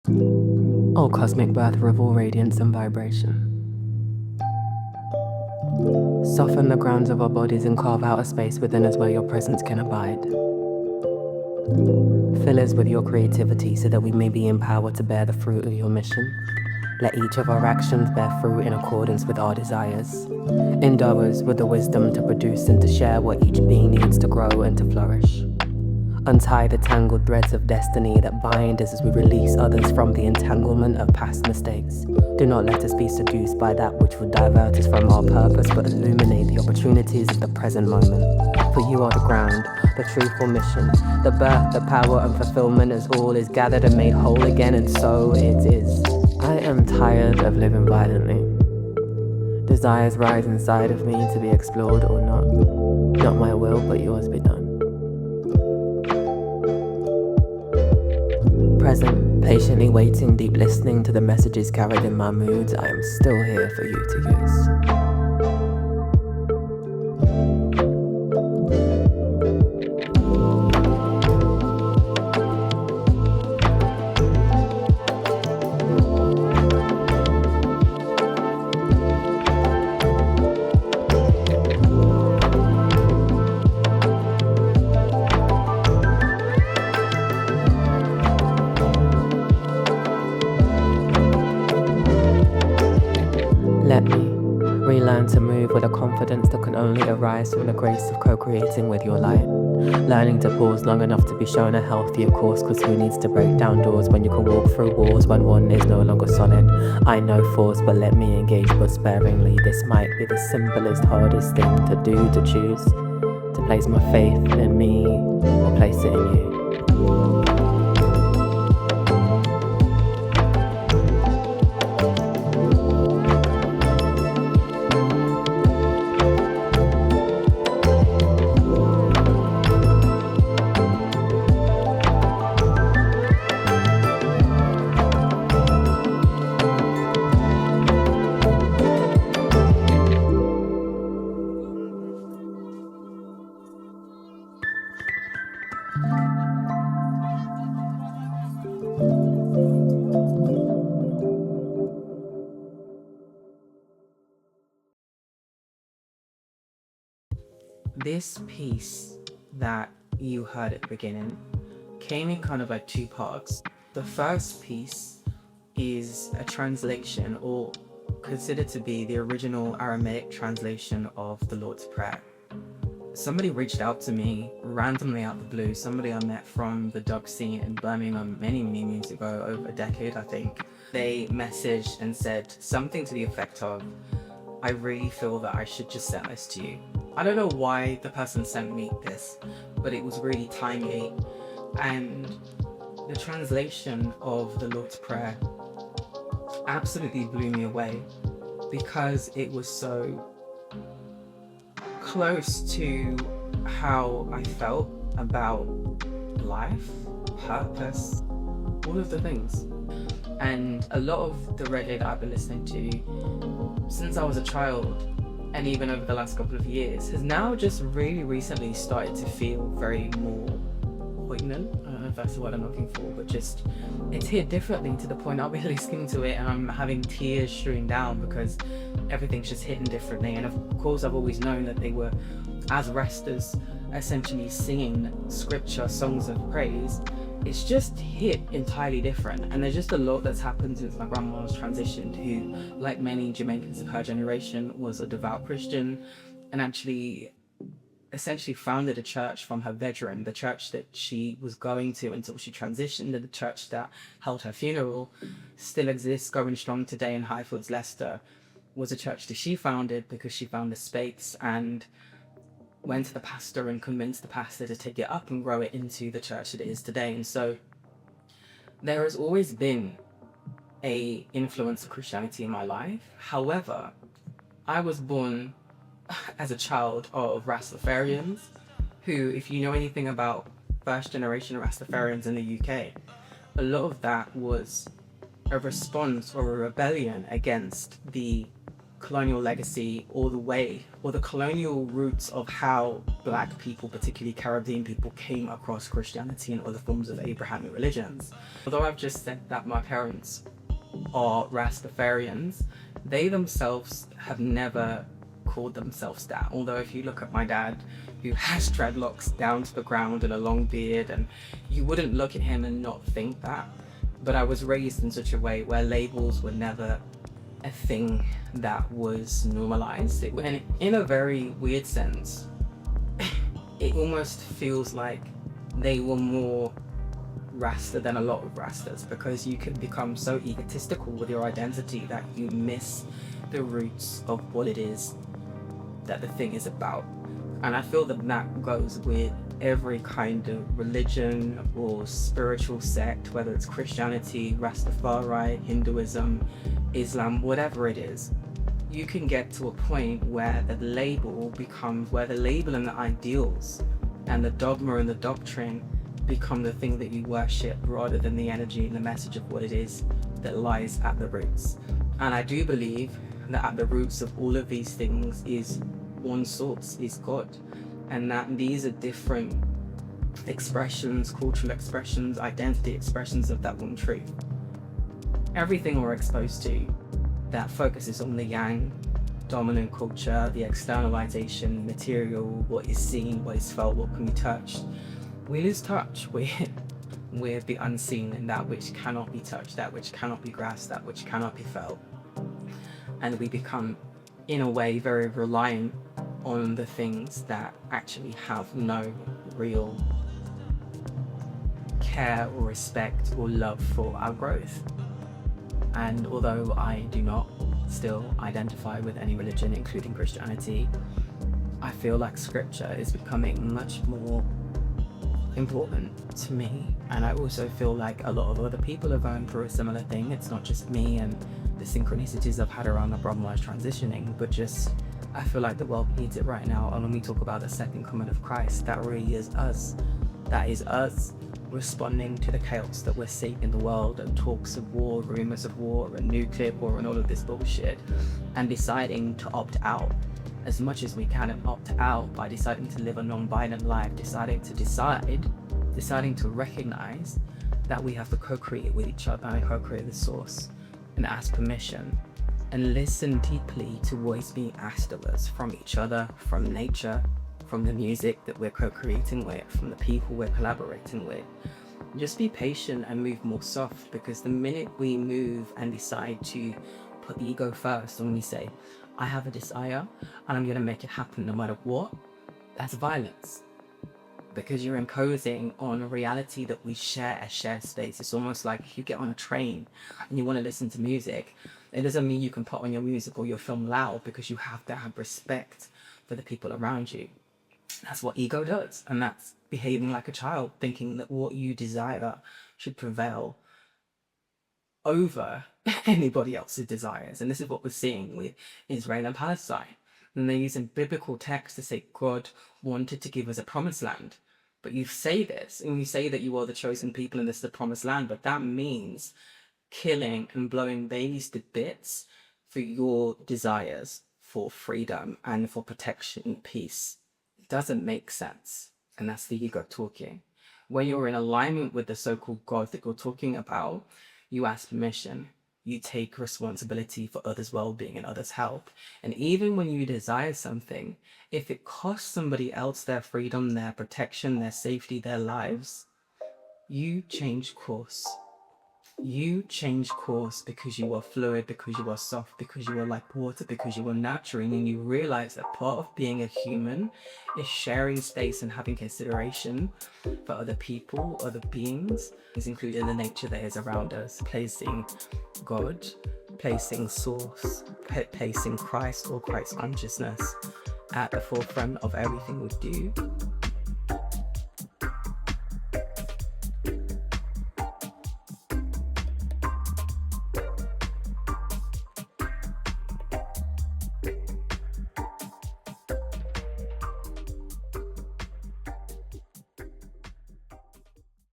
O cosmic birther of all radiance and vibration. Soften the grounds of our bodies and carve out a space within us where your presence can abide. Fill us with your creativity so that we may be empowered to bear the fruit of your mission. Let each of our actions bear fruit in accordance with our desires. Endow us with the wisdom to produce and to share what each being needs to grow and to flourish. Untie the tangled threads of destiny that bind us as we release others from the entanglement of past mistakes. Do not let us be seduced by that which would divert us from our purpose, but illuminate the opportunities of the present moment. For you are the ground, the truthful mission, the birth, the power and fulfillment as all is gathered and made whole again, and so it is. I am tired of living violently. Desires rise inside of me to be explored or not. Not my will, but yours be done. Present, patiently waiting, deep listening to the messages carried in my moods, I am still here for you to use. Let me relearn to move with a confidence that can only arise from the grace of co-creating with your light. Learning to pause long enough to be shown a healthier course, cause who needs to break down doors when you can walk through walls when one is no longer solid. I know force, but let me engage but sparingly. This might be the simplest, hardest thing to do, to choose. To place my faith in me or place it in you. This piece that you heard at the beginning came in kind of like two parts. The first piece is a translation, or considered to be the original Aramaic translation of the Lord's Prayer. Somebody reached out to me randomly out the blue, somebody I met from the dub scene in Birmingham many moons ago, over a decade I think. They messaged and said something to the effect of, I really feel that I should just send this to you. I don't know why the person sent me this, but it was really timely. And the translation of the Lord's Prayer absolutely blew me away because it was so close to how I felt about life, purpose, all of the things. And a lot of the reggae that I've been listening to since I was a child, and even over the last couple of years, has now just really recently started to feel very more poignant. I don't know if that's the word I'm looking for, but just it's hit differently to the point I'll be listening to it and I'm having tears streaming down because everything's just hitting differently. And of course I've always known that they were as restas, essentially singing scripture, songs of praise. It's just hit entirely different, and there's just a lot that's happened since my grandma was transitioned, who, like many Jamaicans of her generation, was a devout Christian and actually essentially founded a church from her bedroom. The church that she was going to until she transitioned, and the church that held her funeral, still exists, going strong today in Highfields, Leicester, was a church that she founded because she found a space and went to the pastor and convinced the pastor to take it up and grow it into the church that it is today. And so there has always been a influence of Christianity in my life. However, I was born as a child of Rastafarians, who, if you know anything about first generation Rastafarians in the UK, a lot of that was a response or a rebellion against the colonial legacy, or the colonial roots of how Black people, particularly Caribbean people, came across Christianity and other forms of Abrahamic religions. Although I've just said that my parents are Rastafarians, they themselves have never called themselves that. Although if you look at my dad, who has dreadlocks down to the ground and a long beard, and you wouldn't look at him and not think that. But I was raised in such a way where labels were never a thing that was normalized. And in a very weird sense, it almost feels like they were more Rasta than a lot of Rastas, because you can become so egotistical with your identity that you miss the roots of what it is that the thing is about. And I feel that that goes with every kind of religion or spiritual sect, whether it's Christianity, Rastafari, Hinduism, Islam, whatever it is. You can get to a point where the label and the ideals and the dogma and the doctrine become the thing that you worship, rather than the energy and the message of what it is that lies at the roots. And I do believe that at the roots of all of these things is one source, is God, and that these are different expressions, cultural expressions, identity expressions of that one truth. Everything we're exposed to that focuses on the yang, dominant culture, the externalization, material, what is seen, what is felt, what can be touched, we lose touch with the unseen, and that which cannot be touched, that which cannot be grasped, that which cannot be felt. And we become, in a way, very reliant on the things that actually have no real care or respect or love for our growth. And although I do not still identify with any religion, including Christianity, I feel like scripture is becoming much more important to me. And I also feel like a lot of other people are going through a similar thing. It's not just me and the synchronicities I've had around the problem I was transitioning, but just I feel like the world needs it right now. And when we talk about the second coming of Christ, that really is us. That is us responding to the chaos that we're seeing in the world, and talks of war, rumors of war, and nuclear war, and all of this bullshit, and deciding to opt out as much as we can, and opt out by deciding to live a non-violent life, deciding to recognize that we have to co-create with each other and co-create the source, and ask permission and listen deeply to what is being asked of us from each other, from nature, from the music that we're co-creating with, from the people we're collaborating with. Just be patient and move more soft, because the minute we move and decide to put the ego first, and we say, I have a desire and I'm going to make it happen no matter what, that's violence. Because you're imposing on a reality that we share a shared space. It's almost like if you get on a train and you want to listen to music, it doesn't mean you can put on your music or your film loud, because you have to have respect for the people around you. That's what ego does, and that's behaving like a child, thinking that what you desire should prevail over anybody else's desires. And this is what we're seeing with Israel and Palestine. And they're using biblical text to say God wanted to give us a promised land. But you say this, and you say that you are the chosen people and this is the promised land, but that means killing and blowing babies to bits for your desires for freedom and for protection and peace. It doesn't make sense. And that's the ego talking. When you're in alignment with the so-called God that you're talking about, you ask permission. You take responsibility for others' well-being and others' help. And even when you desire something, if it costs somebody else their freedom, their protection, their safety, their lives, you change course. You change course because you are fluid, because you are soft, because you are like water, because you are nurturing, and you realize that part of being a human is sharing space and having consideration for other people, other beings, is included in the nature that is around us, placing God, placing source, placing Christ or Christ consciousness at the forefront of everything we do.